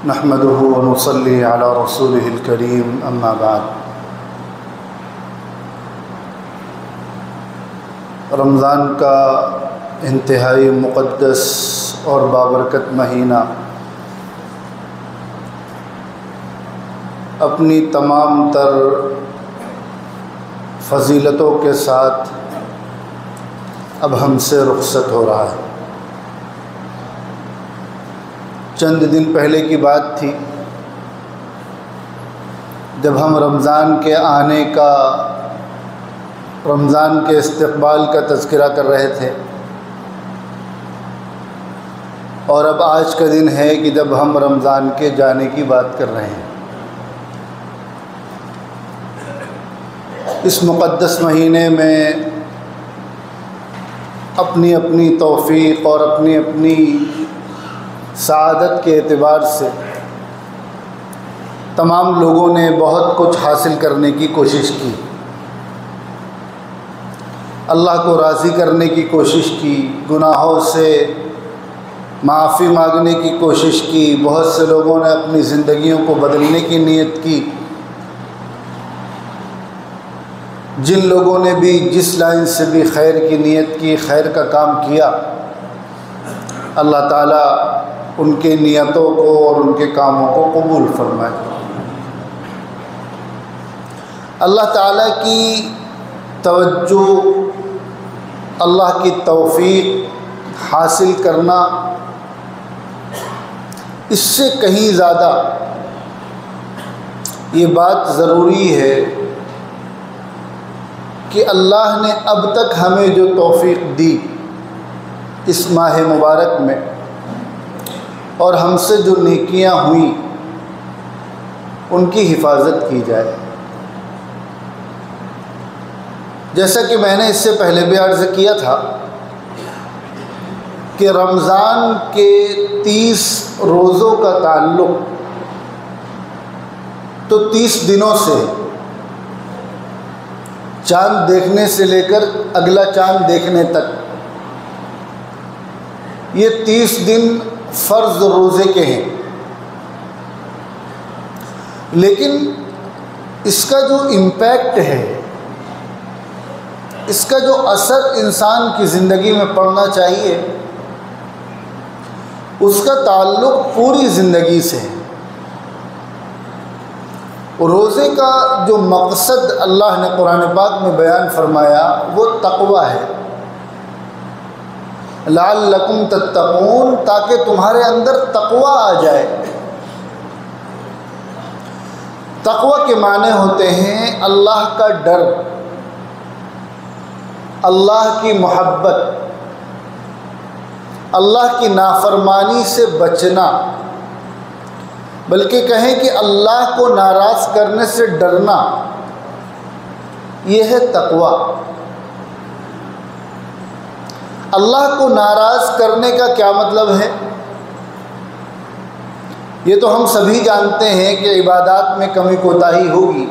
نحمده ونصلي على رسوله الكريم اما بعد۔ رمضان کا انتہائی مقدس اور بابرکت مہینہ اپنی تمام تر فضیلتوں کے ساتھ اب ہم سے رخصت ہو رہا ہے۔ چند دن پہلے کی بات تھی جب ہم رمضان کے آنے کا، رمضان کے استقبال کا تذکرہ کر رہے تھے، اور اب آج کا دن ہے کہ جب ہم رمضان کے جانے کی بات کر رہے ہیں۔ اس مقدس مہینے میں اپنی اپنی توفیق اور اپنی اپنی سعادت کے اعتبار سے تمام لوگوں نے بہت کچھ حاصل کرنے کی کوشش کی، اللہ کو راضی کرنے کی کوشش کی، گناہوں سے معافی مانگنے کی کوشش کی، بہت سے لوگوں نے اپنی زندگیوں کو بدلنے کی نیت کی۔ جن لوگوں نے بھی جس لائن سے بھی خیر کی نیت کی، خیر کا کام کیا، اللہ تعالیٰ ان کے نیتوں کو اور ان کے کاموں کو قبول فرمائے۔ اللہ تعالیٰ کی توجہ، اللہ کی توفیق حاصل کرنا، اس سے کہیں زیادہ یہ بات ضروری ہے کہ اللہ نے اب تک ہمیں جو توفیق دی اس ماہ مبارک میں، اور ہم سے جو نیکیاں ہوئیں ان کی حفاظت کی جائے۔ جیسا کہ میں نے اس سے پہلے بھی عرض کیا تھا کہ رمضان کے 30 روزوں کا تعلق تو 30 دنوں سے، چاند دیکھنے سے لے کر اگلا چاند دیکھنے تک، یہ 30 دن فرض روزے کے ہیں، لیکن اس کا جو امپیکٹ ہے، اس کا جو اثر انسان کی زندگی میں پڑنا چاہیے، اس کا تعلق پوری زندگی سے ہے۔ روزے کا جو مقصد اللہ نے قرآن پاک میں بیان فرمایا وہ تقوی ہے، لعلکم تتقون، تاکہ تمہارے اندر تقوی آ جائے۔ تقوی کے معنی ہوتے ہیں اللہ کا ڈر، اللہ کی محبت، اللہ کی نافرمانی سے بچنا، بلکہ کہیں کہ اللہ کو ناراض کرنے سے ڈرنا، یہ ہے تقوی۔ اللہ کو ناراض کرنے کا کیا مطلب ہے؟ یہ تو ہم سبھی جانتے ہیں کہ عبادات میں کمی کوتاہی ہوگی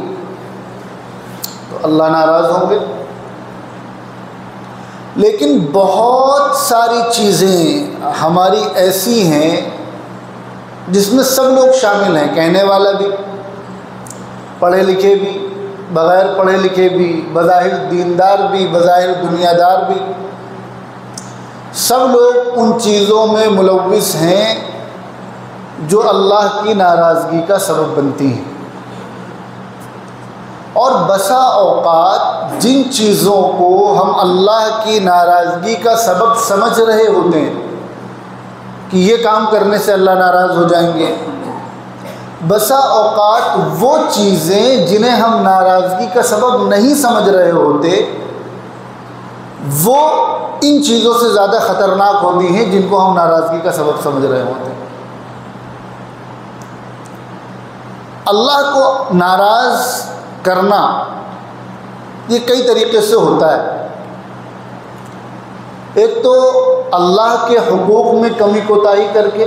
تو اللہ ناراض ہوں گے، لیکن بہت ساری چیزیں ہماری ایسی ہیں جس میں سب لوگ شامل ہیں، کہنے والا بھی، پڑھے لکھے بھی، بغیر پڑھے لکھے بھی، بظاہر دیندار بھی، بظاہر دنیا دار بھی، سب لوگ ان چیزوں میں ملوث ہیں جو اللہ کی ناراضگی کا سبب بنتی ہیں۔ اور بسا اوقات جن چیزوں کو ہم اللہ کی ناراضگی کا سبب سمجھ رہے ہوتے ہیں کہ یہ کام کرنے سے اللہ ناراض ہو جائیں گے، بسا اوقات وہ چیزیں جنہیں ہم ناراضگی کا سبب نہیں سمجھ رہے ہوتے، وہ ان چیزوں سے زیادہ خطرناک ہوتی ہیں جن کو ہم ناراضگی کا سبب سمجھ رہے ہوتے ہیں۔ اللہ کو ناراض کرنا یہ کئی طریقے سے ہوتا ہے۔ ایک تو اللہ کے حقوق میں کمی کوتاہی کر کے،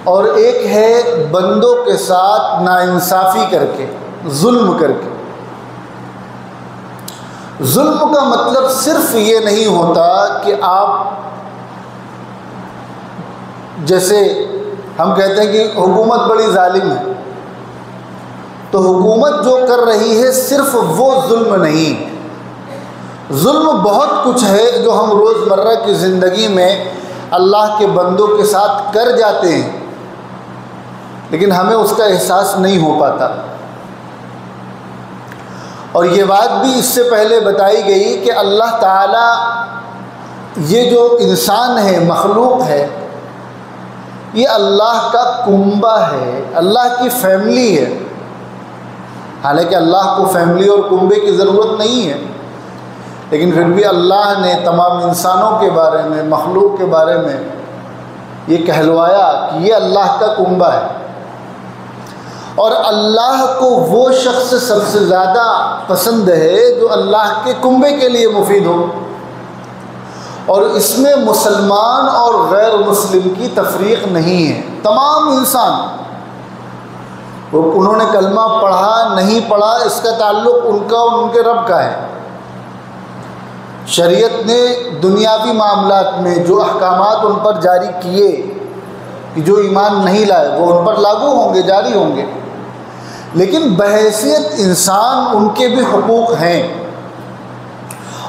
اور ایک ہے بندوں کے ساتھ ناانصافی کر کے، ظلم کر کے۔ ظلم کا مطلب صرف یہ نہیں ہوتا کہ آپ جیسے ہم کہتے ہیں کہ حکومت بڑی ظالم ہے، تو حکومت جو کر رہی ہے صرف وہ ظلم نہیں، ظلم بہت کچھ ہے جو ہم روزمرہ کی زندگی میں اللہ کے بندوں کے ساتھ کر جاتے ہیں، لیکن ہمیں اس کا احساس نہیں ہو پاتا۔ اور یہ بات بھی اس سے پہلے بتائی گئی کہ اللہ تعالیٰ یہ جو انسان ہے، مخلوق ہے، یہ اللہ کا کنبہ ہے، اللہ کی فیملی ہے۔ حالانکہ اللہ کو فیملی اور کنبے کی ضرورت نہیں ہے، لیکن پھر بھی اللہ نے تمام انسانوں کے بارے میں، مخلوق کے بارے میں یہ کہلوایا کہ یہ اللہ کا کنبہ ہے۔ اور اللہ کو وہ شخص سب سے زیادہ پسند ہے جو اللہ کے کنبے کے لیے مفید ہو، اور اس میں مسلمان اور غیر مسلم کی تفریق نہیں ہے۔ تمام انسان، وہ انہوں نے کلمہ پڑھا نہیں پڑھا، اس کا تعلق ان کا اور ان کے رب کا ہے۔ شریعت نے دنیاوی معاملات میں جو احکامات ان پر جاری کیے کہ جو ایمان نہیں لائے وہ ان پر لاگو ہوں گے، جاری ہوں گے، لیکن بحیثیت انسان ان کے بھی حقوق ہیں،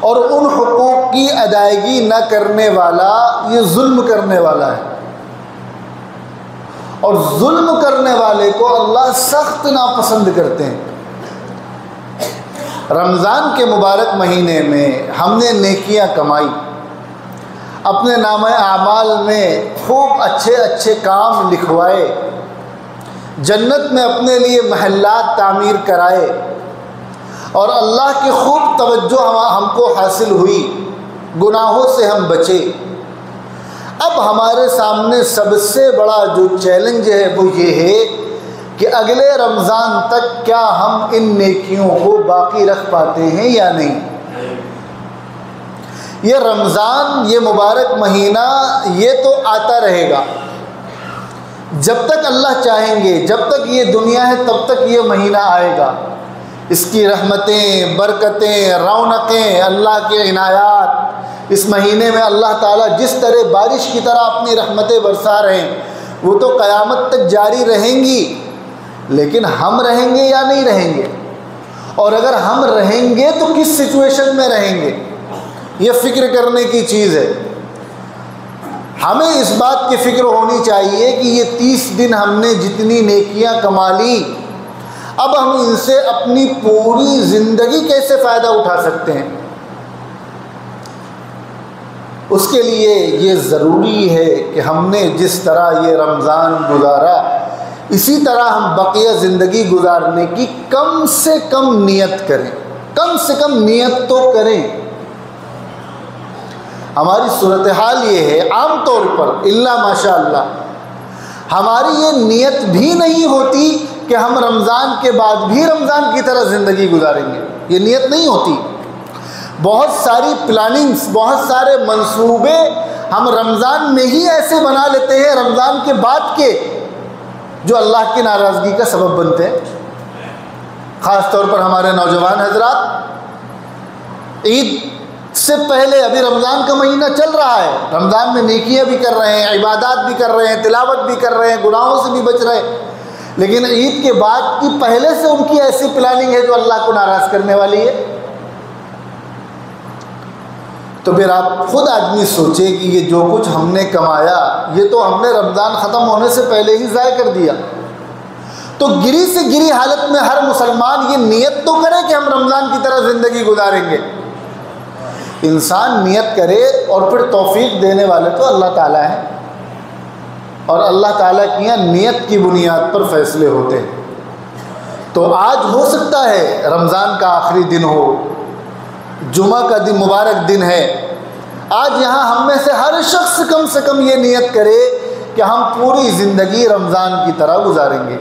اور ان حقوق کی ادائیگی نہ کرنے والا یہ ظلم کرنے والا ہے، اور ظلم کرنے والے کو اللہ سخت ناپسند کرتے ہیں۔ رمضان کے مبارک مہینے میں ہم نے نیکیاں کمائی، اپنے نامہ اعمال میں خوب اچھے اچھے کام لکھوائے، جنت میں اپنے لیے محلات تعمیر کرائے، اور اللہ کی خوب توجہ ہم کو حاصل ہوئی، گناہوں سے ہم بچے۔ اب ہمارے سامنے سب سے بڑا جو چیلنج ہے وہ یہ ہے کہ اگلے رمضان تک کیا ہم ان نیکیوں کو باقی رکھ پاتے ہیں یا نہیں۔ یہ رمضان، یہ مبارک مہینہ، یہ تو آتا رہے گا جب تک اللہ چاہیں گے، جب تک یہ دنیا ہے تب تک یہ مہینہ آئے گا۔ اس کی رحمتیں، برکتیں، رونقیں، اللہ کے عنایات، اس مہینے میں اللہ تعالیٰ جس طرح بارش کی طرح اپنی رحمتیں برسا رہے ہیں وہ تو قیامت تک جاری رہیں گی، لیکن ہم رہیں گے یا نہیں رہیں گے؟ اور اگر ہم رہیں گے تو کس سچویشن میں رہیں گے؟ یہ فکر کرنے کی چیز ہے۔ ہمیں اس بات کی فکر ہونی چاہیے کہ یہ 30 دن ہم نے جتنی نیکیاں کما لی، اب ہم ان سے اپنی پوری زندگی کیسے فائدہ اٹھا سکتے ہیں؟ اس کے لیے یہ ضروری ہے کہ ہم نے جس طرح یہ رمضان گزارا اسی طرح ہم بقیہ زندگی گزارنے کی کم سے کم نیت کریں، کم سے کم نیت تو کریں۔ ہماری صورتحال یہ ہے عام طور پر الا ماشاء اللہ ہماری یہ نیت بھی نہیں ہوتی کہ ہم رمضان کے بعد بھی رمضان کی طرح زندگی گزاریں گے، یہ نیت نہیں ہوتی۔ بہت ساری پلاننگز، بہت سارے منصوبے ہم رمضان میں ہی ایسے بنا لیتے ہیں رمضان کے بعد کے جو اللہ کی ناراضگی کا سبب بنتے ہیں۔ خاص طور پر ہمارے نوجوان حضرات عید سے پہلے، ابھی رمضان کا مہینہ چل رہا ہے، رمضان میں نیکیاں بھی کر رہے ہیں، عبادات بھی کر رہے ہیں، تلاوت بھی کر رہے ہیں، گناہوں سے بھی بچ رہے ہیں، لیکن عید کے بعد کی پہلے سے ان کی ایسی پلاننگ ہے جو اللہ کو ناراض کرنے والی ہے۔ تو پھر آپ خود آدمی سوچے کہ یہ جو کچھ ہم نے کمایا یہ تو ہم نے رمضان ختم ہونے سے پہلے ہی ضائع کر دیا۔ تو گری سے گری حالت میں ہر مسلمان یہ نیت تو کرے کہ ہم رمضان کی طرح زندگی گزاریں گے۔ انسان نیت کرے اور پھر توفیق دینے والے تو اللہ تعالیٰ ہیں، اور اللہ تعالیٰ کی یہاں نیت کی بنیاد پر فیصلے ہوتے ہیں۔ تو آج ہو سکتا ہے رمضان کا آخری دن ہو، جمعہ کا دن مبارک دن ہے، آج یہاں ہم میں سے ہر شخص کم سے کم یہ نیت کرے کہ ہم پوری زندگی رمضان کی طرح گزاریں گے،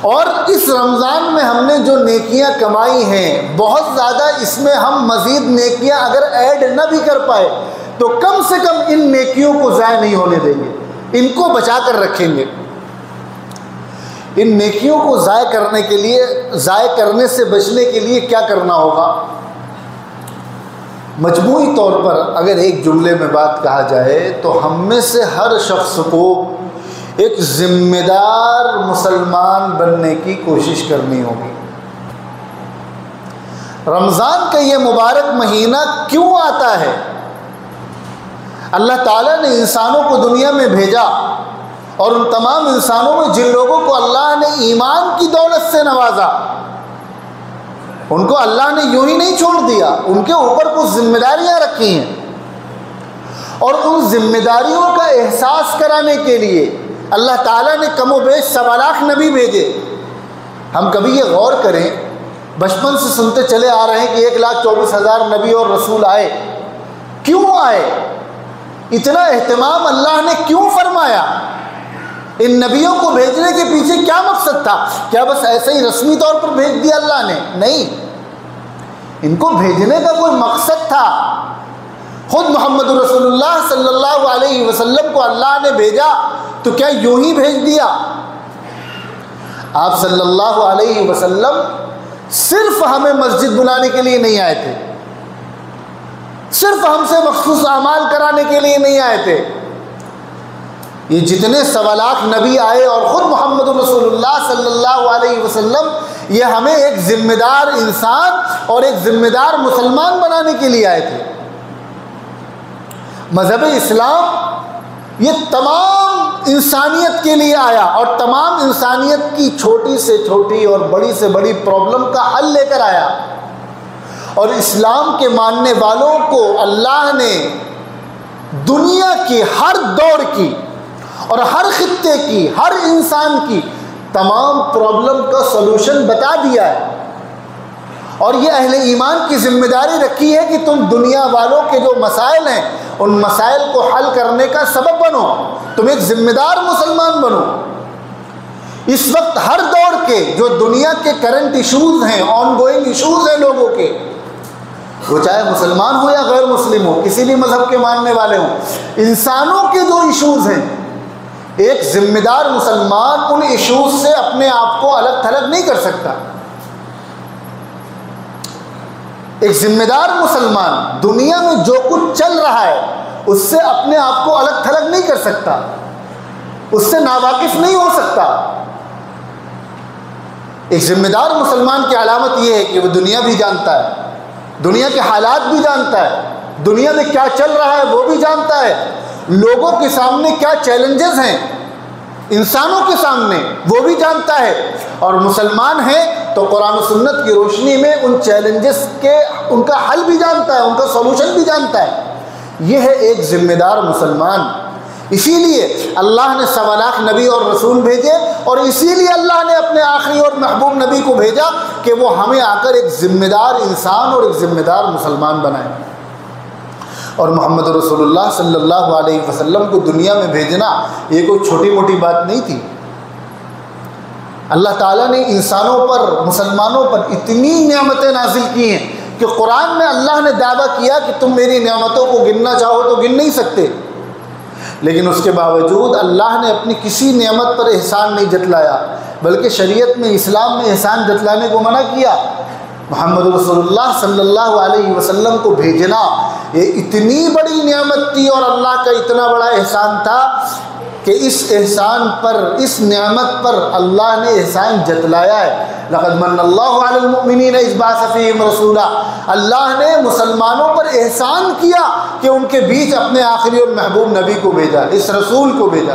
اور اس رمضان میں ہم نے جو نیکیاں کمائی ہیں بہت زیادہ، اس میں ہم مزید نیکیاں اگر ایڈ نہ بھی کر پائے تو کم سے کم ان نیکیوں کو ضائع نہیں ہونے دیں گے، ان کو بچا کر رکھیں گے۔ ان نیکیوں کو ضائع کرنے کے لیے، ضائع کرنے سے بچنے کے لیے کیا کرنا ہوگا؟ مجموعی طور پر اگر ایک جملے میں بات کہا جائے تو ہم میں سے ہر شخص کو ایک ذمہ دار مسلمان بننے کی کوشش کرنی ہوگی۔ رمضان کا یہ مبارک مہینہ کیوں آتا ہے؟ اللہ تعالیٰ نے انسانوں کو دنیا میں بھیجا، اور ان تمام انسانوں میں جن لوگوں کو اللہ نے ایمان کی دولت سے نوازا، ان کو اللہ نے یوں ہی نہیں چھوڑ دیا، ان کے اوپر کچھ ذمہ داریاں رکھی ہیں، اور ان ذمہ داریوں کا احساس کرانے کے لیے اللہ تعالیٰ نے کم و بیش 1.25 لاکھ نبی بھیجے۔ ہم کبھی یہ غور کریں، بچپن سے سنتے چلے آ رہے ہیں کہ 1,24,000 نبی اور رسول آئے۔ کیوں آئے؟ اتنا اہتمام اللہ نے کیوں فرمایا؟ ان نبیوں کو بھیجنے کے پیچھے کیا مقصد تھا؟ کیا بس ایسے ہی رسمی طور پر بھیج دیا اللہ نے؟ نہیں، ان کو بھیجنے کا کوئی مقصد تھا۔ خود محمد رسول اللہ صلی اللہ علیہ وسلم کو اللہ نے بھیجا تو کیا یوں ہی بھیج دیا؟ آپ صلی اللہ علیہ وسلم صرف ہمیں مسجد بلانے کے لیے نہیں آئے تھے، صرف ہم سے مخصوص اعمال کرانے کے لیے نہیں آئے تھے۔ یہ جتنے 1.25 لاکھ نبی آئے اور خود محمد رسول اللہ صلی اللہ علیہ وسلم، یہ ہمیں ایک ذمہ دار انسان اور ایک ذمہ دار مسلمان بنانے کے لیے آئے تھے۔ مذہب اسلام یہ تمام انسانیت کے لیے آیا، اور تمام انسانیت کی چھوٹی سے چھوٹی اور بڑی سے بڑی پرابلم کا حل لے کر آیا۔ اور اسلام کے ماننے والوں کو اللہ نے دنیا کی ہر دور کی اور ہر خطے کی، ہر انسان کی تمام پرابلم کا سلوشن بتا دیا ہے، اور یہ اہل ایمان کی ذمہ داری رکھی ہے کہ تم دنیا والوں کے جو مسائل ہیں ان مسائل کو حل کرنے کا سبب بنو، تم ایک ذمہ دار مسلمان بنو۔ اس وقت ہر دور کے جو دنیا کے کرنٹ ایشوز ہیں، آن گوئنگ ایشوز ہیں لوگوں کے، وہ چاہے مسلمان ہو یا غیر مسلم ہو، کسی بھی مذہب کے ماننے والے ہوں، انسانوں کے جو ایشوز ہیں، ایک ذمہ دار مسلمان ان ایشوز سے اپنے آپ کو الگ تھلگ نہیں کر سکتا۔ ایک ذمہ دار مسلمان دنیا میں جو کچھ چل رہا ہے اس سے اپنے آپ کو الگ تھلگ نہیں کر سکتا، اس سے ناواقف نہیں ہو سکتا۔ ایک ذمہ دار مسلمان کی علامت یہ ہے کہ وہ دنیا بھی جانتا ہے، دنیا کے حالات بھی جانتا ہے، دنیا میں کیا چل رہا ہے وہ بھی جانتا ہے، لوگوں کے سامنے کیا چیلنجز ہیں انسانوں کے سامنے وہ بھی جانتا ہے، اور مسلمان ہے تو قرآن و سنت کی روشنی میں ان چیلنجز کے ان کا حل بھی جانتا ہے، ان کا سولوشن بھی جانتا ہے۔ یہ ہے ایک ذمہ دار مسلمان۔ اسی لیے اللہ نے 1.25 لاکھ نبی اور رسول بھیجے، اور اسی لیے اللہ نے اپنے آخری اور محبوب نبی کو بھیجا کہ وہ ہمیں آ کر ایک ذمہ دار انسان اور ایک ذمہ دار مسلمان بنائے۔ اور محمد رسول اللہ صلی اللہ علیہ وسلم کو دنیا میں بھیجنا یہ کوئی چھوٹی موٹی بات نہیں تھی۔ اللہ تعالیٰ نے انسانوں پر، مسلمانوں پر اتنی نعمتیں نازل کی ہیں کہ قرآن میں اللہ نے دعویٰ کیا کہ تم میری نعمتوں کو گننا چاہو تو گن نہیں سکتے، لیکن اس کے باوجود اللہ نے اپنی کسی نعمت پر احسان نہیں جتلایا، بلکہ شریعت میں، اسلام میں احسان جتلانے کو منع کیا۔ محمد رسول اللہ صلی اللہ علیہ وسلم کو بھیجنا یہ اتنی بڑی نعمت تھی، اور اللہ کا اتنا بڑا احسان تھا کہ اس احسان پر، اس نعمت پر اللہ نے احسان جتلایا ہے۔ لقد من اللہ علی المؤمنین اذ بعث فیہم رسولا، اللہ نے مسلمانوں پر احسان کیا کہ ان کے بیچ اپنے آخری اور محبوب نبی کو بھیجا، اس رسول کو بھیجا۔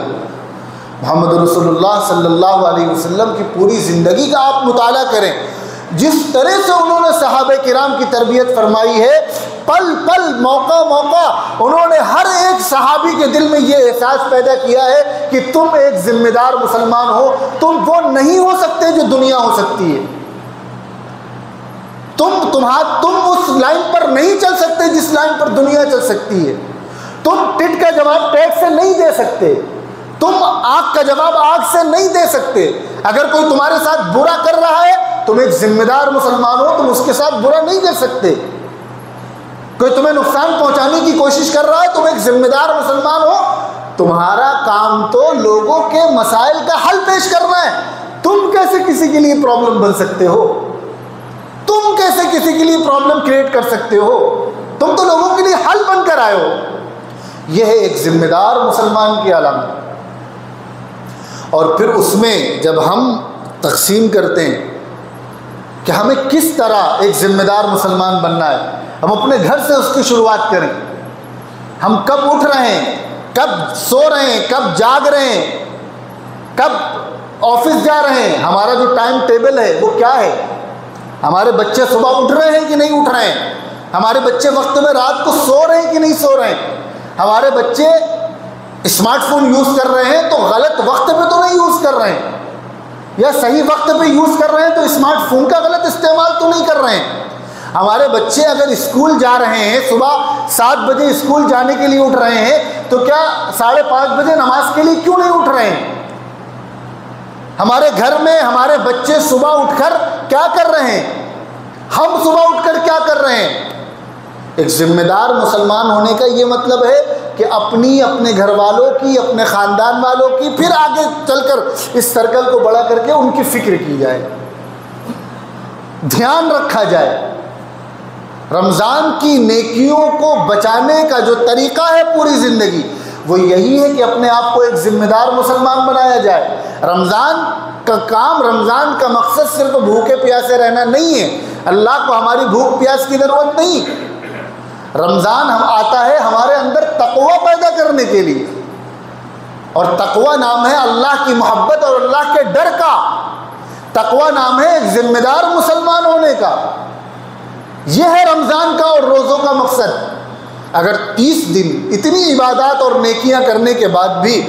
محمد رسول اللہ صلی اللہ علیہ وسلم کی پوری زندگی کا آپ مطالعہ کریں، جس طرح سے انہوں نے صحابہ کرام کی تربیت فرمائی ہے، پل پل، موقع موقع انہوں نے ہر ایک صحابی کے دل میں یہ احساس پیدا کیا ہے کہ تم ایک ذمہ دار مسلمان ہو، تم وہ نہیں ہو سکتے جو دنیا ہو سکتی ہے، تم اس لائن پر نہیں چل سکتے جس لائن پر دنیا چل سکتی ہے، تم ٹٹ کا جواب ٹیٹ سے نہیں دے سکتے، تم آگ کا جواب آگ سے نہیں دے سکتے۔ اگر کوئی تمہارے ساتھ برا کر رہا ہے تم ایک ذمہ دار مسلمان ہو، تم اس کے ساتھ برا نہیں کر سکتے۔ کوئی تمہیں نقصان پہنچانے کی کوشش کر رہا ہے، تم ایک ذمہ دار مسلمان ہو، تمہارا کام تو لوگوں کے مسائل کا حل پیش کرنا ہے۔ تم کیسے کسی کے لیے پرابلم بن سکتے ہو؟ تم کیسے کسی کے لیے پرابلم کریٹ کر سکتے ہو؟ تم تو لوگوں کے لیے حل بن کر آئے ہو. یہ ہے ایک ذمہ دار مسلمان کی علامت. اور پھر اس میں جب ہم تقسیم کرتے ہیں کہ ہمیں کس طرح ایک ذمہ دار مسلمان بننا ہے، ہم اپنے گھر سے اس کی شروعات کریں. ہم کب اٹھ رہے ہیں، کب سو رہے ہیں، کب جاگ رہے ہیں، کب آفس جا رہے ہیں، ہمارا جو ٹائم ٹیبل ہے وہ کیا ہے. ہمارے بچے صبح اٹھ رہے ہیں کہ نہیں اٹھ رہے ہیں، ہمارے بچے وقت میں رات کو سو رہے ہیں کہ نہیں سو رہے ہیں، ہمارے بچے اسمارٹ فون یوز کر رہے ہیں تو غلط وقت پہ تو نہیں یوز کر رہے ہیں، یا صحیح وقت پہ یوز کر رہے ہیں تو اسمارٹ فون کا غلط استعمال تو نہیں کر رہے ہیں. ہمارے بچے اگر اسکول جا رہے ہیں، صبح 7 بجے اسکول جانے کے لیے اٹھ رہے ہیں، تو کیا 5:30 بجے نماز کے لیے کیوں نہیں اٹھ رہے ہیں؟ ہمارے گھر میں ہمارے بچے صبح اٹھ کر کیا کر رہے ہیں، ہم صبح اٹھ کر کیا کر رہے ہیں؟ ایک ذمہ دار مسلمان ہونے کا یہ مطلب ہے کہ اپنے گھر والوں کی، اپنے خاندان والوں کی، پھر آگے چل کر اس سرکل کو بڑا کر کے ان کی فکر کی جائے، دھیان رکھا جائے. رمضان کی نیکیوں کو بچانے کا جو طریقہ ہے پوری زندگی، وہ یہی ہے کہ اپنے آپ کو ایک ذمہ دار مسلمان بنایا جائے. رمضان کا کام، رمضان کا مقصد صرف بھوکے پیاسے رہنا نہیں ہے. اللہ کو ہماری بھوک پیاس کی ضرورت نہیں. رمضان ہم آتا ہے ہمارے اندر تقوی پیدا کرنے کے لیے، اور تقوی نام ہے اللہ کی محبت اور اللہ کے ڈر کا. تقوی نام ہے ایک ذمہ دار مسلمان ہونے کا. یہ ہے رمضان کا اور روزوں کا مقصد. اگر 30 دن اتنی عبادات اور نیکیاں کرنے کے بعد بھی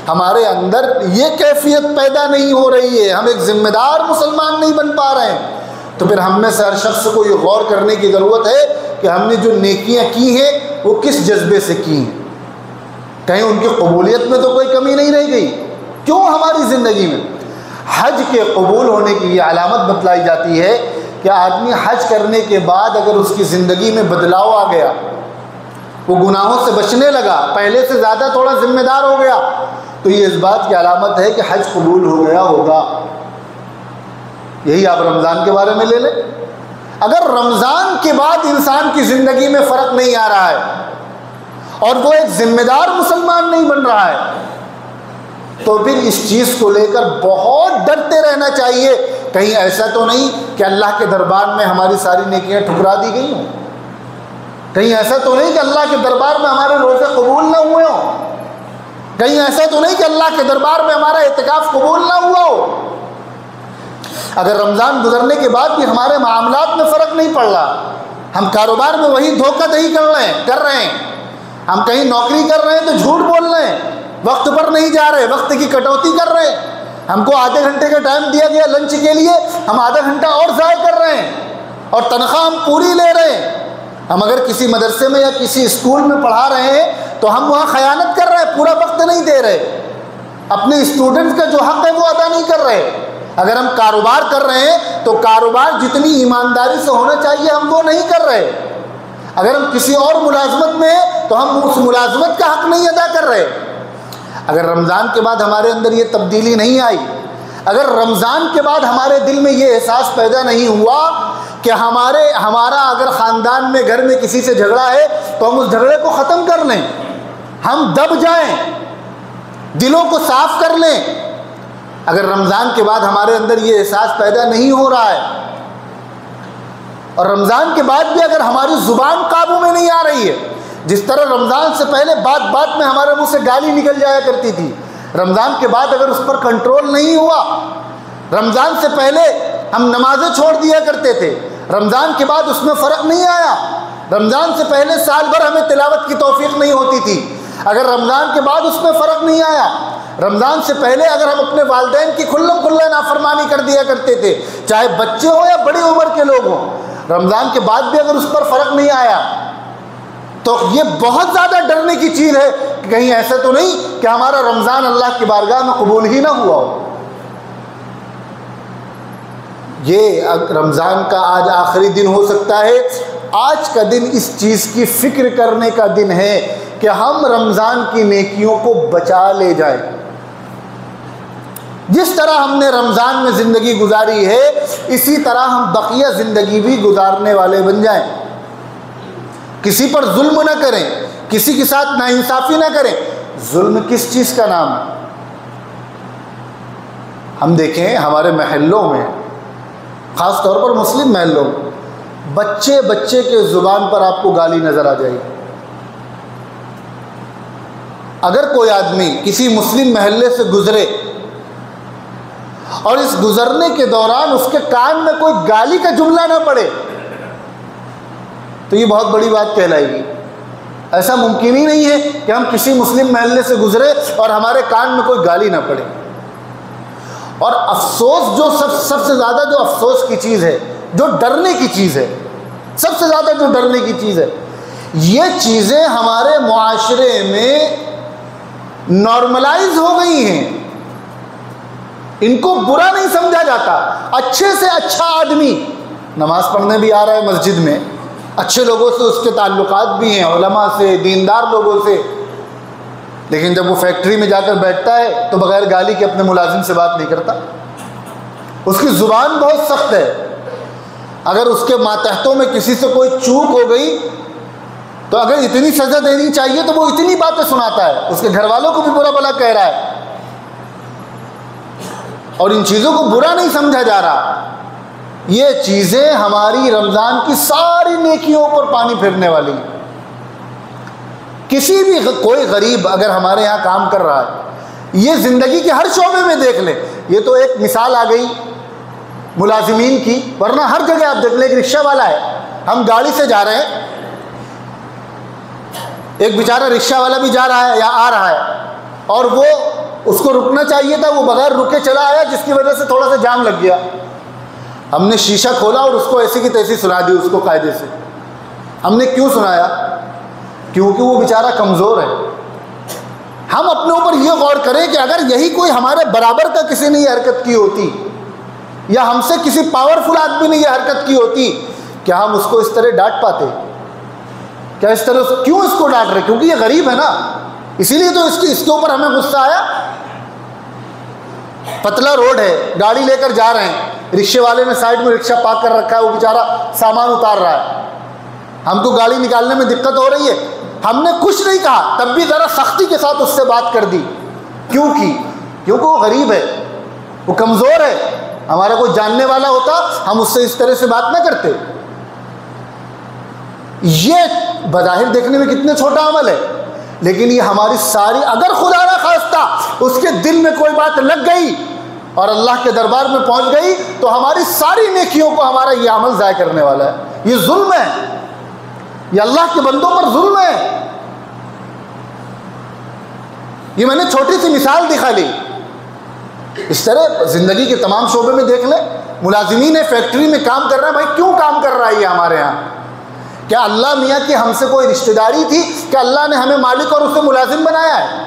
ہمارے اندر یہ کیفیت پیدا نہیں ہو رہی ہے، ہم ایک ذمہ دار مسلمان نہیں بن پا رہے ہیں، تو پھر ہم میں سے ہر شخص کو یہ غور کرنے کی ضرورت ہے کہ ہم نے جو نیکیاں کی ہیں وہ کس جذبے سے کی ہیں. کہیں ان کی قبولیت میں تو کوئی کمی نہیں رہ گئی. کیوں ہماری زندگی میں حج کے قبول ہونے کی یہ علامت بتلائی جاتی ہے کہ آدمی حج کرنے کے بعد اگر اس کی زندگی میں بدلاؤ آ گیا، وہ گناہوں سے بچنے لگا، پہلے سے زیادہ تھوڑا ذمہ دار ہو گیا، تو یہ اس بات کی علامت ہے کہ حج قبول ہو گیا ہوگا. یہی آپ رمضان کے بارے میں لے لیں. اگر رمضان کے بعد انسان کی زندگی میں فرق نہیں آ رہا ہے اور وہ ایک ذمہ دار مسلمان نہیں بن رہا ہے، تو پھر اس چیز کو لے کر بہت ڈرتے رہنا چاہیے. کہیں ایسا تو نہیں کہ اللہ کے دربار میں ہماری ساری نیکیاں ٹھکرا دی گئی ہوں، کہیں ایسا تو نہیں کہ اللہ کے دربار میں ہمارے روزے قبول نہ ہوئے ہوں، کہیں ایسا تو نہیں کہ اللہ کے دربار میں ہمارا اعتکاف قبول نہ ہوا ہو. اگر رمضان گزرنے کے بعد بھی ہمارے معاملات میں فرق نہیں پڑ رہا، ہم کاروبار میں وہی دھوکہ دہی کر رہے ہیں، ہم کہیں نوکری کر رہے ہیں تو جھوٹ بول رہے ہیں، وقت پر نہیں جا رہے، وقت کی کٹوتی کر رہے ہیں، ہم کو آدھے گھنٹے کا ٹائم دیا گیا لنچ کے لیے، ہم آدھا گھنٹہ اور ضائع کر رہے ہیں، اور تنخواہ ہم پوری لے رہے ہیں. ہم اگر کسی مدرسے میں یا کسی اسکول میں پڑھا رہے ہیں تو ہم وہاں خیانت کر رہے ہیں، پورا وقت نہیں دے رہے، اپنے اسٹوڈنٹس کا جو حق ہے وہ ادا نہیں کر رہے. اگر ہم کاروبار کر رہے ہیں تو کاروبار جتنی ایمانداری سے ہونا چاہیے ہم وہ نہیں کر رہے. اگر ہم کسی اور ملازمت میں ہیں تو ہم اس ملازمت کا حق نہیں ادا کر رہے. اگر رمضان کے بعد ہمارے اندر یہ تبدیلی نہیں آئی، اگر رمضان کے بعد ہمارے دل میں یہ احساس پیدا نہیں ہوا کہ ہمارا اگر خاندان میں گھر میں کسی سے جھگڑا ہے تو ہم اس جھگڑے کو ختم کر لیں، ہم دب جائیں، دلوں کو صاف کر لیں. اگر رمضان کے بعد ہمارے اندر یہ احساس پیدا نہیں ہو رہا ہے، اور رمضان کے بعد بھی اگر ہماری زبان قابو میں نہیں آ رہی ہے، جس طرح رمضان سے پہلے بات بات میں ہمارے منہ سے گالی نکل جایا کرتی تھی، رمضان کے بعد اگر اس پر کنٹرول نہیں ہوا، رمضان سے پہلے ہم نمازیں چھوڑ دیا کرتے تھے، رمضان کے بعد اس میں فرق نہیں آیا، رمضان سے پہلے سال بھر ہمیں تلاوت کی توفیق نہیں ہوتی تھی، اگر رمضان کے بعد اس میں فرق نہیں آیا، رمضان سے پہلے اگر ہم اپنے والدین کی کھلم کھلا نافرمانی کر دیا کرتے تھے، چاہے بچے ہوں یا بڑی عمر کے لوگ ہوں، رمضان کے بعد بھی اگر اس پر فرق نہیں آیا، تو یہ بہت زیادہ ڈرنے کی چیز ہے کہ کہیں ایسا تو نہیں کہ ہمارا رمضان اللہ کی بارگاہ میں قبول ہی نہ ہوا ہو. یہ رمضان کا آج آخری دن ہو سکتا ہے. آج کا دن اس چیز کی فکر کرنے کا دن ہے کہ ہم رمضان کی نیکیوں کو بچا لے جائیں. جس طرح ہم نے رمضان میں زندگی گزاری ہے، اسی طرح ہم بقیہ زندگی بھی گزارنے والے بن جائیں. کسی پر ظلم نہ کریں، کسی کے ساتھ ناانصافی نہ کریں۔ ظلم کس چیز کا نام ہے؟ ہم دیکھیں ہمارے محلوں میں، خاص طور پر مسلم محلوں میں، بچے کے زبان پر آپ کو گالی نظر آ جائے گی۔ اگر کوئی آدمی کسی مسلم محلے سے گزرے اور اس گزرنے کے دوران اس کے کان میں کوئی گالی کا جملہ نہ پڑے تو یہ بہت بڑی بات کہلائے گی۔ ایسا ممکن ہی نہیں ہے کہ ہم کسی مسلم محلے سے گزرے اور ہمارے کان میں کوئی گالی نہ پڑے۔ اور افسوس، جو سب سے زیادہ جو افسوس کی چیز ہے، جو ڈرنے کی چیز ہے، سب سے زیادہ جو ڈرنے کی چیز ہے، یہ چیزیں ہمارے معاشرے میں نارملائز ہو گئی ہیں۔ ان کو برا نہیں سمجھا جاتا۔ اچھے سے اچھا آدمی نماز پڑھنے بھی آ رہا ہے مسجد میں، اچھے لوگوں سے اس کے تعلقات بھی ہیں، علماء سے، دیندار لوگوں سے، لیکن جب وہ فیکٹری میں جا کر بیٹھتا ہے تو بغیر گالی کے اپنے ملازم سے بات نہیں کرتا۔ اس کی زبان بہت سخت ہے۔ اگر اس کے ماتحتوں میں کسی سے کوئی چوک ہو گئی تو اگر اتنی سزا دینی چاہیے تو وہ اتنی باتیں سناتا ہے، اس کے گھر والوں کو بھی برا بھلا کہہ رہا ہے، اور ان چیزوں کو برا نہیں سمجھا جا رہا۔ یہ چیزیں ہماری رمضان کی ساری نیکیوں پر پانی پھرنے والی ہیں۔ کسی بھی کوئی غریب اگر ہمارے یہاں کام کر رہا ہے، یہ زندگی کے ہر شعبے میں دیکھ لیں، یہ تو ایک مثال آ گئی ملازمین کی، ورنہ ہر جگہ آپ دیکھ لیں ایک رکشہ والا ہے، ہم گاڑی سے جا رہے ہیں، ایک بیچارہ رکشہ والا بھی جا رہا ہے یا آ رہا ہے، اور وہ اس کو رکنا چاہیے تھا، وہ بغیر رکے چلا آیا، جس کی وجہ سے تھوڑا سا جام لگ گیا۔ ہم نے شیشہ کھولا اور اس کو ایسی کی تیسی سنا دی، اس کو قاعدے سے۔ ہم نے کیوں سنایا؟ کیونکہ وہ بیچارہ کمزور ہے۔ ہم اپنے اوپر یہ غور کریں کہ اگر یہی کوئی ہمارے برابر کا کسی نے یہ حرکت کی ہوتی، یا ہم سے کسی پاورفل آدمی نے یہ حرکت کی ہوتی، کیا ہم اس کو اس طرح ڈانٹ پاتے؟ کیا اس طرح کیوں اس کو ڈانٹ رہے؟ کیونکہ یہ غریب ہے نا، اسی لیے تو اس کے اوپر ہمیں غصہ آیا۔ پتلا روڈ ہے، گاڑی لے کر جا رہے ہیں، رکشے والے نے سائڈ میں رکشہ پارک کر رکھا ہے، وہ بیچارہ سامان اتار رہا ہے، ہم کو گاڑی نکالنے میں دقت ہو رہی ہے، ہم نے کچھ نہیں کہا، تب بھی ذرا سختی کے ساتھ اس سے بات کر دی۔ کیوں کی؟ کیونکہ وہ غریب ہے، وہ کمزور ہے۔ ہمارا کوئی جاننے والا ہوتا ہم اس سے اس طرح سے بات نہ کرتے۔ یہ بظاہر دیکھنے میں کتنا چھوٹا عمل ہے، لیکن یہ ہماری ساری، اگر خدا نہ خواستہ اس کے دل میں کوئی بات لگ گئی اور اللہ کے دربار میں پہنچ گئی تو ہماری ساری نیکیوں کو ہمارا یہ عمل ضائع کرنے والا ہے۔ یہ ظلم ہے، یہ اللہ کے بندوں پر ظلم ہے۔ یہ میں نے چھوٹی سی مثال دکھا لی، اس طرح زندگی کے تمام شعبے میں دیکھ لیں۔ ملازمین ہے، فیکٹری میں کام کر رہے ہیں، بھائی کیوں کام کر رہا ہے یہ ہمارے یہاں؟ کیا اللہ میاں کی ہم سے کوئی رشتہ داری تھی کہ اللہ نے ہمیں مالک اور اسے ملازم بنایا ہے؟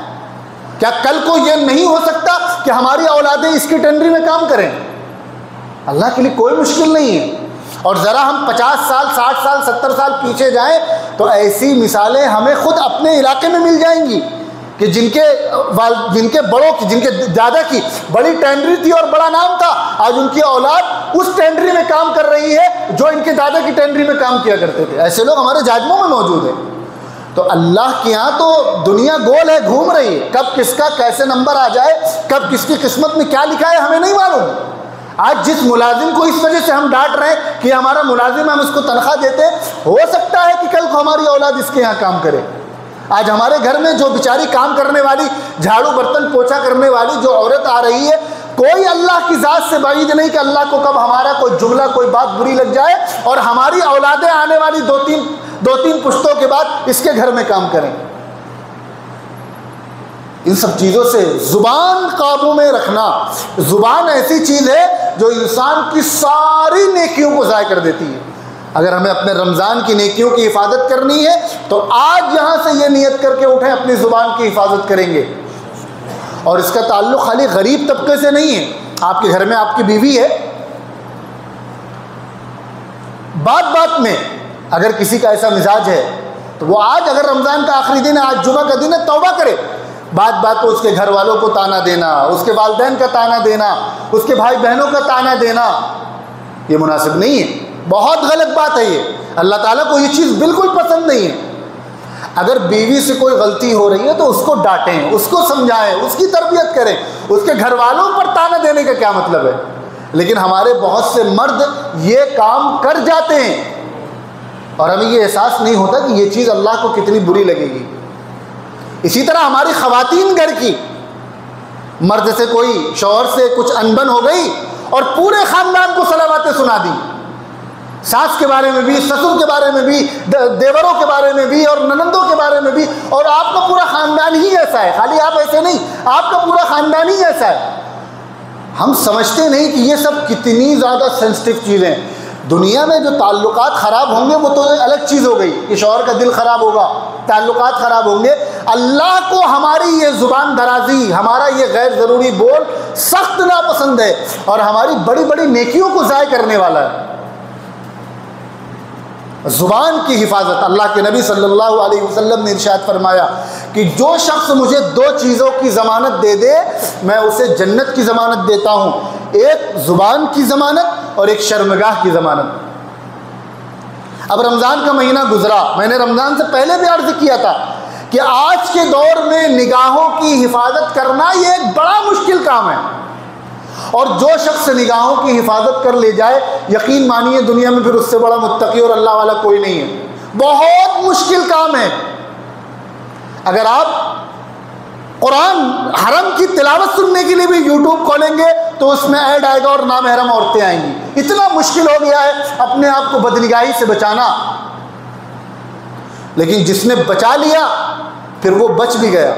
کیا کل کو یہ نہیں ہو سکتا کہ ہماری اولادیں اس کی ٹینڈری میں کام کریں؟ اللہ کے لیے کوئی مشکل نہیں ہے۔ اور ذرا ہم 50 سال 60 سال 70 سال پیچھے جائیں تو ایسی مثالیں ہمیں خود اپنے علاقے میں مل جائیں گی کہ جن کے بڑوں کی، جن کے دادا کی بڑی ٹینڈری تھی اور بڑا نام تھا، آج ان کی اولاد اس ٹینڈری میں کام کر رہی ہے جو ان کے دادا کی ٹینڈری میں کام کیا کرتے تھے۔ ایسے لوگ ہمارے جاجموں میں موجود ہیں۔ تو اللہ کے یہاں تو دنیا گول ہے، گھوم رہی ہے، کب کس کا کیسے نمبر آ جائے، کب کس کی قسمت میں کیا لکھا ہے ہمیں نہیں معلوم۔ آج جس ملازم کو اس وجہ سے ہم ڈانٹ رہے ہیں کہ ہمارا ملازم، ہم اس کو تنخواہ دیتے ہیں، ہو سکتا ہے کہ کل کو ہماری اولاد اس کے یہاں کام کرے۔ آج ہمارے گھر میں جو بیچاری کام کرنے والی، جھاڑو برتن پوچھا کرنے والی جو عورت آ رہی ہے، کوئی اللہ کی ذات سے بعید نہیں کہ اللہ کو کب ہمارا کوئی جملہ، کوئی بات بری لگ جائے اور ہماری اولادیں آنے والی دو تین پشتوں کے بعد اس کے گھر میں کام کریں۔ ان سب چیزوں سے زبان قابو میں رکھنا، زبان ایسی چیز ہے جو انسان کی ساری نیکیوں کو ضائع کر دیتی ہے۔ اگر ہمیں اپنے رمضان کی نیکیوں کی حفاظت کرنی ہے تو آج یہاں سے یہ نیت کر کے اٹھیں اپنی زبان کی حفاظت کریں گے۔ اور اس کا تعلق خالی غریب طبقے سے نہیں ہے۔ آپ کے گھر میں آپ کی بیوی ہے، بات میں اگر کسی کا ایسا مزاج ہے تو وہ آج، اگر رمضان کا آخری دن ہے، آج جمعہ کا دن ہے، توبہ کرے۔ بات پہ اس کے گھر والوں کو تانا دینا، اس کے والدین کا تانا دینا، اس کے بھائی بہنوں کا تانا دینا، یہ مناسب نہیں ہے۔ بہت غلط بات ہے یہ، اللہ تعالیٰ کو یہ چیز بالکل پسند نہیں ہے۔ اگر بیوی سے کوئی غلطی ہو رہی ہے تو اس کو ڈانٹیں، اس کو سمجھائیں، اس کی تربیت کریں، اس کے گھر والوں پر تانا دینے کا کیا مطلب ہے؟ لیکن ہمارے بہت سے مرد یہ کام کر جاتے ہیں اور ہمیں یہ احساس نہیں ہوتا کہ یہ چیز اللہ کو کتنی بری لگے گی۔ اسی طرح ہماری خواتین گھر کی، مرد سے کوئی شوہر سے کچھ انبن ہو گئی اور پورے خاندان کو صلواتیں سنا دی، ساس کے بارے میں بھی، سسر کے بارے میں بھی، دیوروں کے بارے میں بھی اور ننندوں کے بارے میں بھی، اور آپ کا پورا خاندان ہی ایسا ہے، خالی آپ ایسے نہیں، آپ کا پورا خاندان ہی ایسا ہے۔ ہم سمجھتے نہیں کہ یہ سب کتنی زیادہ سینسٹیو چیزیں ہیں۔ دنیا میں جو تعلقات خراب ہوں گے وہ تو الگ چیز ہو گئی کہ شوہر کا دل خراب ہوگا، تعلقات خراب ہوں گے۔ اللہ کو ہماری یہ زبان درازی، ہمارا یہ غیر ضروری بول سخت ناپسند ہے اور ہماری بڑی بڑی نیکیوں کو ضائع کرنے والا ہے۔ زبان کی حفاظت، اللہ کے نبی صلی اللہ علیہ وسلم نے ارشاد فرمایا کہ جو شخص مجھے دو چیزوں کی ضمانت دے دے میں اسے جنت کی ضمانت دیتا ہوں، ایک زبان کی ضمانت اور ایک شرمگاہ کی ضمانت۔ اب رمضان کا مہینہ گزرا، میں نے رمضان سے پہلے بھی عرض کیا تھا کہ آج کے دور میں نگاہوں کی حفاظت کرنا یہ ایک بڑا مشکل کام ہے، اور جو شخص نگاہوں کی حفاظت کر لے جائے یقین مانیے دنیا میں پھر اس سے بڑا متقی اور اللہ والا کوئی نہیں ہے۔ بہت مشکل کام ہے۔ اگر آپ قرآن حرم کی تلاوت سننے کے لیے بھی یوٹیوب کھولیں گے تو اس میں ایڈ آئے گا اور نامحرم عورتیں آئیں گی۔ اتنا مشکل ہو گیا ہے اپنے آپ کو بدنگاہی سے بچانا، لیکن جس نے بچا لیا پھر وہ بچ بھی گیا،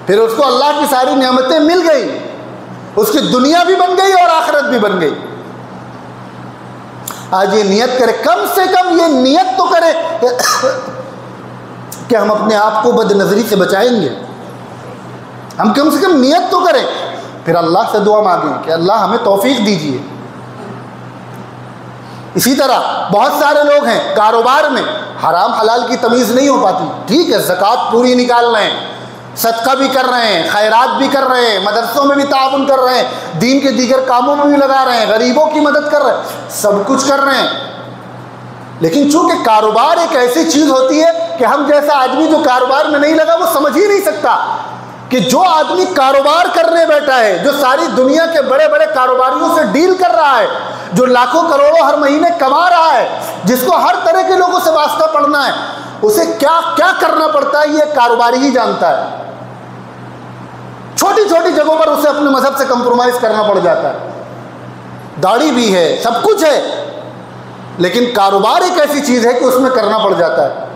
پھر اس کو اللہ کی ساری نعمتیں مل گئی، اس کی دنیا بھی بن گئی اور آخرت بھی بن گئی۔ آج یہ نیت کرے، کم سے کم یہ نیت تو کرے کہ ہم اپنے آپ کو بد نظری سے بچائیں گے، ہم کم سے کم نیت تو کریں، پھر اللہ سے دعا مانگیں کہ اللہ ہمیں توفیق دیجیے۔ اسی طرح بہت سارے لوگ ہیں کاروبار میں حرام حلال کی تمیز نہیں ہو پاتی، ٹھیک ہے زکوٰۃ پوری نکال رہے ہیں، صدقہ بھی کر رہے ہیں، خیرات بھی کر رہے ہیں، مدرسوں میں بھی تعاون کر رہے ہیں، دین کے دیگر کاموں میں بھی لگا رہے ہیں، غریبوں کی مدد کر رہے ہیں، سب کچھ کر رہے ہیں، لیکن چونکہ کاروبار ایک ایسی چیز ہوتی ہے کہ ہم جیسا آدمی جو کاروبار میں نہیں لگا وہ سمجھ ہی نہیں سکتا کہ جو آدمی کاروبار کرنے بیٹھا ہے، جو ساری دنیا کے بڑے بڑے کاروباریوں سے ڈیل کر رہا ہے، جو لاکھوں کروڑوں ہر مہینے کما رہا ہے، جس کو ہر طرح کے لوگوں سے واسطہ پڑنا ہے، اسے کیا کیا کرنا پڑتا ہے یہ کاروباری ہی جانتا ہے۔ چھوٹی چھوٹی جگہوں پر اسے اپنے مذہب سے کمپرومائز کرنا پڑ جاتا ہے، داڑھی بھی ہے، سب کچھ ہے، لیکن کاروبار ایک ایسی چیز ہے کہ اس میں کرنا پڑ جاتا ہے،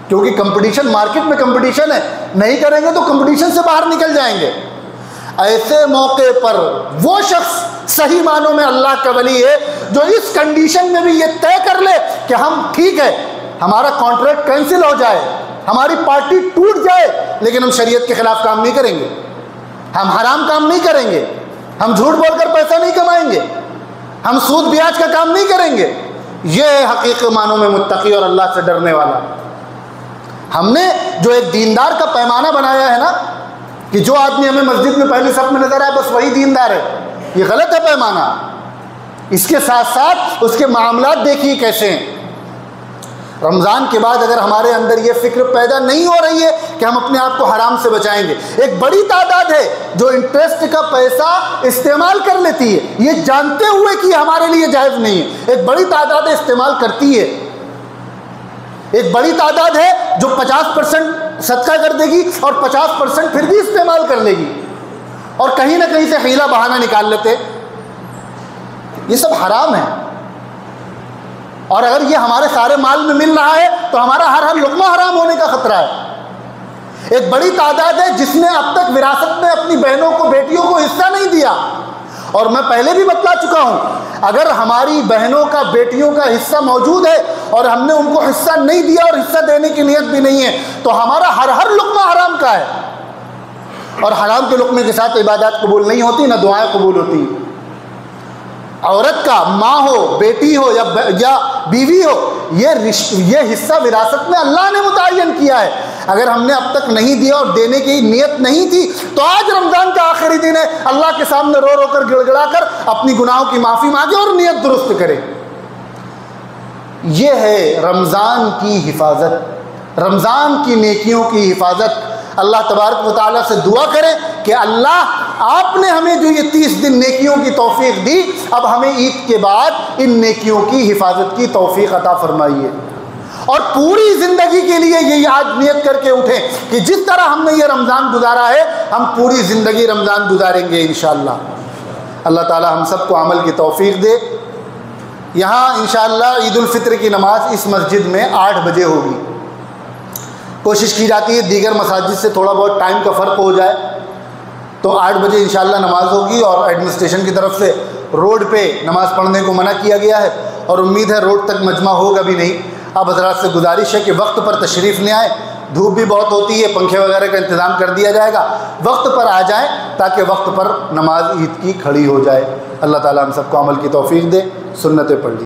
کیونکہ کمپٹیشن، مارکیٹ میں کمپٹیشن ہے، نہیں کریں گے تو کمپٹیشن سے باہر نکل جائیں گے۔ ایسے موقع پر وہ شخص صحیح معنوں میں اللہ کا ولی ہے جو اس کنڈیشن میں بھی یہ طے کر لے کہ ہم ٹھیک ہے ہمارا کانٹریکٹ کینسل ہو جائے، ہماری پارٹی ٹوٹ جائے، لیکن ہم شریعت کے خلاف کام نہیں کریں گے، ہم حرام کام نہیں کریں گے، ہم جھوٹ بول کر پیسہ نہیں کمائیں گے، ہم سود بیاج کا کام نہیں کریں گے۔ یہ حقیقی معنوں میں متقی اور اللہ سے ڈرنے والا۔ ہم نے جو ایک دیندار کا پیمانہ بنایا ہے نا کہ جو آدمی ہمیں مسجد میں پہلی صف میں نظر آئے بس وہی دیندار ہے، یہ غلط ہے پیمانہ۔ اس کے ساتھ ساتھ اس کے معاملات دیکھیے کیسے ہیں۔ رمضان کے بعد اگر ہمارے اندر یہ فکر پیدا نہیں ہو رہی ہے کہ ہم اپنے آپ کو حرام سے بچائیں گے، ایک بڑی تعداد ہے جو انٹرسٹ کا پیسہ استعمال کر لیتی ہے یہ جانتے ہوئے کہ ہمارے لیے جائز نہیں ہے، ایک بڑی تعداد استعمال کرتی ہے، ایک بڑی تعداد ہے جو 50% صدقہ کر دے گی اور 50% پھر بھی استعمال کر لے گی اور کہیں نہ کہیں سے حیلہ بہانہ نکال لیتے۔ یہ سب حرام ہے، اور اگر یہ ہمارے سارے مال میں مل رہا ہے تو ہمارا ہر لقمہ حرام ہونے کا خطرہ ہے۔ ایک بڑی تعداد ہے جس نے اب تک وراثت میں اپنی بہنوں کو، بیٹیوں کو حصہ نہیں دیا، اور میں پہلے بھی بتلا چکا ہوں اگر ہماری بہنوں کا، بیٹیوں کا حصہ موجود ہے اور ہم نے ان کو حصہ نہیں دیا اور حصہ دینے کی نیت بھی نہیں ہے تو ہمارا ہر لقمہ حرام کا ہے، اور حرام کے لقمے کے ساتھ عبادات قبول نہیں ہوتی، نہ دعائیں قبول ہوتی۔ عورت کا، ماں ہو، بیٹی ہو یا بیوی ہو، یہ حصہ وراثت میں اللہ نے متعین کیا ہے، اگر ہم نے اب تک نہیں دیا اور دینے کی نیت نہیں تھی تو آج رمضان کا آخری دن ہے، اللہ کے سامنے رو رو کر گڑ گڑا کر اپنی گناہوں کی معافی مانگے اور نیت درست کرے۔ یہ ہے رمضان کی حفاظت، رمضان کی نیکیوں کی حفاظت۔ اللہ تبارک و تعالیٰ سے دعا کریں کہ اللہ آپ نے ہمیں جو یہ 30 دن نیکیوں کی توفیق دی، اب ہمیں عید کے بعد ان نیکیوں کی حفاظت کی توفیق عطا فرمائیے، اور پوری زندگی کے لیے یہ آج نیت کر کے اٹھیں کہ جس طرح ہم نے یہ رمضان گزارا ہے ہم پوری زندگی رمضان گزاریں گے انشاءاللہ۔ اللہ تعالیٰ ہم سب کو عمل کی توفیق دے۔ یہاں انشاءاللہ عید الفطر کی نماز اس مسجد میں 8 بجے ہوگی، کوشش کی جاتی ہے دیگر مساجد سے تھوڑا بہت ٹائم کا فرق ہو جائے، تو 8 بجے انشاءاللہ نماز ہوگی، اور ایڈمنسٹریشن کی طرف سے روڈ پہ نماز پڑھنے کو منع کیا گیا ہے، اور امید ہے روڈ تک مجمع ہوگا بھی نہیں۔ اب حضرات سے گزارش ہے کہ وقت پر تشریف لے آئیں، دھوپ بھی بہت ہوتی ہے، پنکھے وغیرہ کا انتظام کر دیا جائے گا، وقت پر آ جائیں تاکہ وقت پر نماز عید کی کھڑی ہو جائے۔ اللہ تعالیٰ ہم سب کو عمل کی توفیق دے۔ سنتیں پڑھ لی۔